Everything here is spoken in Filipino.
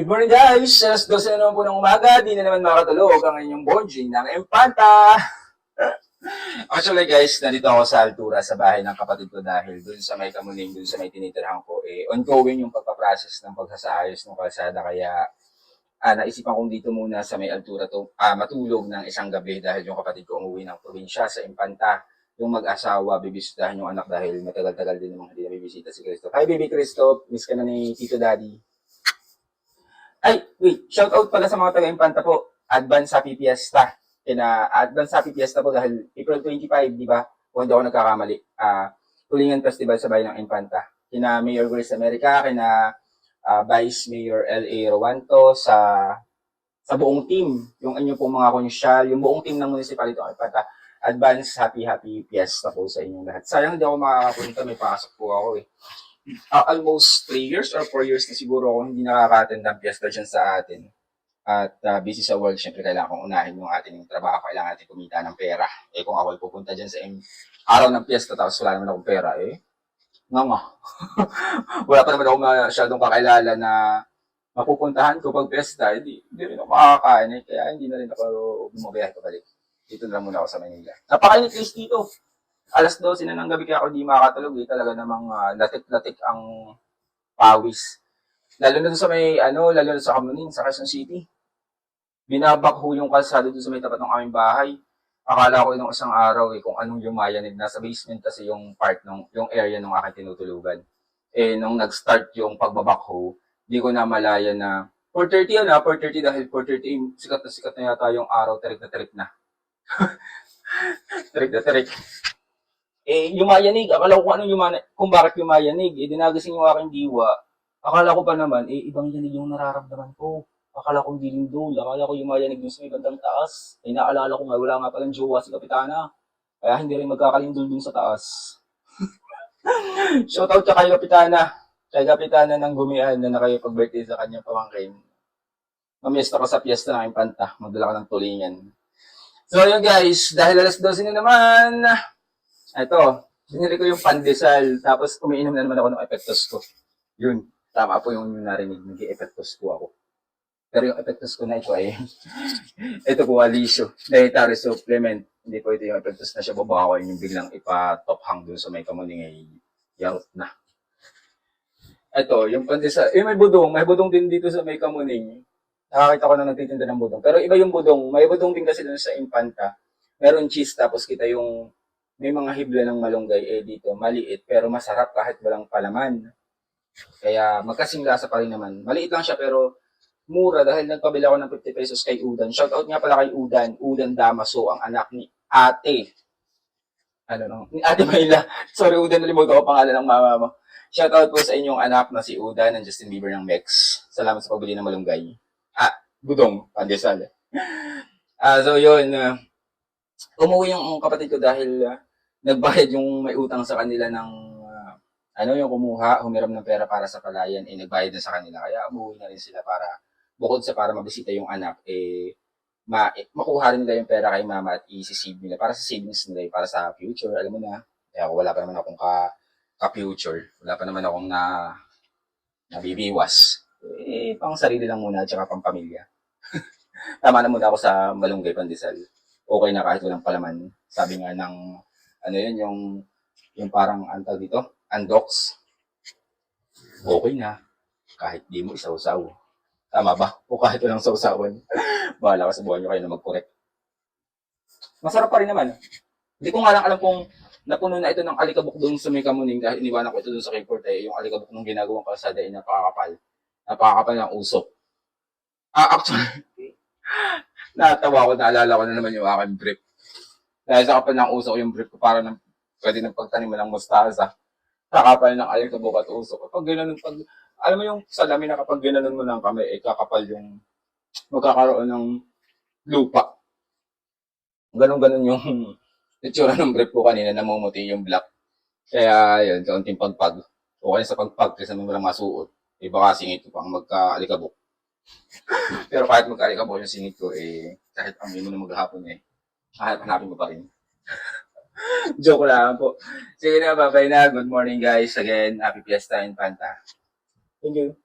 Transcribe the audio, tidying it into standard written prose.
Good morning guys! Alas 12 na naman po ng umaga, di na naman makatulog ang inyong bonjing ng Empanta! Actually guys, nandito ako sa altura sa bahay ng kapatid ko dahil dun sa may Kamuning, dun sa may tinitirhan ko, ongoing yung pagpaprocess ng pagsasaayos ng kalsada. Kaya naisipan kong dito muna sa may altura to, matulog ng isang gabi dahil yung kapatid ko umuwi ng probinsya sa Empanta. Yung mag-asawa, bibisitahin yung anak dahil matagal-tagal din namang hindi na bibisita si Cristo. Hi baby Cristo, miss ka na ni Tito Daddy. Ay, wait, shout out pala sa mga taga-Impanta po. Advance Happy Fiesta. Advance Happy Fiesta po dahil April 25, di ba? Kung hindi ako nagkakamali. Tulingan Festival sa bayan ng Impanta. Kina Mayor Grace America, kina Vice Mayor L.A. Rowanto, sa buong team, yung inyo pong mga konsyal, yung buong team ng municipality ng Impanta. Advance Happy Fiesta po sa inyong lahat. Sayang hindi ako makakapunta, may pasok po ako eh. Almost 3 years or 4 years na siguro ako hindi nakaka-attend ng fiesta dyan sa atin. At busy sa work, syempre kailangan kong unahin yung ating trabaho. Kailangan natin kumita ng pera. Kung ako ay pupunta dyan sa araw ng fiesta tapos wala naman akong pera, nga. Wala pa naman ako masyadong kakilala na mapupuntahan ko pag fiesta. Hindi rin ako makakain. Kaya hindi na rin ako bumabiyahe pabalik. Dito na lang muna ako sa Manila. Napakainit guys dito. Alas 12 na ng gabi kaya ako di makakatulog talaga namang latik-latik ang pawis. Lalo na sa may lalo na sa Kamuning, sa Quezon City. Binabakho yung kalsada doon sa may tapat ng aming bahay. Akala ko nung isang araw kung anong yumayanig. Nasa basement kasi yung yung area ng aking tinutulugan. Nung nag-start yung pagbabakho, di ko na malaya na 4:30 4:30 dahil 4:30 sikat na yata yung araw, terik na terik na. Terik na terik. Yumayanig. Akala ko kung bakit yumayanig. Dinagising yung aking diwa. Akala ko pa naman, ibang yanig yung nararamdaman ko. Akala ko hindi lindol. Akala ko yumayanig dun sa may bandang taas. Naalala ko nga, wala nga palang jowa si Kapitana. Kaya hindi rin magkakalindol dun sa taas. Shoutout ka kay Kapitana. Kay Kapitana ng Gumian na nakipag-birthday sa kanyang pamangkin. Mamiesta ko sa piyesta ng Impanta. Magdala ka ng tulingan. So yun guys, dahil alas 12 na naman, ito, binili ko yung pandesal, tapos umiinom na naman ako ng epektos ko. Yun, tama po yung narinig, nag-epektos ko ako. Pero yung epektos ko na ito ito po, alisyo, dietary supplement. Hindi po ito yung epektos na siya, baba ko yung biglang ipa-top hang dun sa may Kamuning yaut na. Ito, yung pandesal, may budong din dito sa may Kamuning. Nakakita ko na nagtitinda ng budong. Pero iba yung budong, may budong din kasi dun sa Impanta. Meron cheese, tapos kita yung may mga hibla ng malunggay dito, maliit pero masarap kahit walang palaman. Kaya magkasing lasa pa rin naman. Maliit lang siya pero mura dahil nagpabili ako ng 50 pesos kay Udan. Shoutout nga pala kay Udan Damaso, ang anak ni Ate. Ni Ate Mayla. Sorry Udan, nalimutan ko pangalan ng mama mo. Shoutout po sa inyong anak na si Udan ng Justin Bieber ng Mex. Salamat sa pagbili ng malunggay. Budong, pandesal. So yun, umuwi yung kapatid ko dahil nagbayad yung may utang sa kanila ng yung humiram ng pera para sa palayan, nagbayad na sa kanila. Kaya umuwi na rin sila bukod sa para mabisita yung anak, makuha rin nila yung pera kay mama at i-save nila para sa savings nila, para sa future, alam mo na. Kaya wala pa naman akong ka-future. Wala pa naman akong nabibiwas. Pang sarili lang muna at saka pang pamilya. Tama na muna ako sa malunggay pandesal. Okay na kahit walang palaman. Sabi nga ng, yung parang antag dito, Andox. Okay na. Kahit di mo isaw-saw. Tama ba? O kahit walang sausawan. Bahala ka sa buhay nyo kayo na mag-correct. Masarap pa rin naman. Hindi ko nga lang alam kung napuno na ito ng alikabok doon sa may Kamuning dahil iniwanan ko ito doon sa Kayport. Yung alikabok ng ginagawang kalsada ay napakakapal. Napakakapal ng usok. Actually, natawa ko, naalala ko na naman yung aking brief. Dahil sa kapal ng usok yung brief ko, para pwede nang pagtanim mo ng mustasa. Kakapal ng alikabok at usok. Kapag ginanon, alam mo yung salamin na kapag ginanon mo ng kamay, kakapal yung magkakaroon ng lupa. Ganon-ganon yung itsura ng brief ko kanina, namumuti yung black. Kaya yun, kaunting pagpag. Okay sa pagpag kasi may walang masuot. Baka singit ko pang magka-alikabok. Pero kahit magka-alikabok yung singit ko, kahit amoy mo na maghapon hanapin mo pa rin. Joke lang po. Sige na, bye-bye na. Good morning guys. Again, happy Fiesta Infanta. Thank you.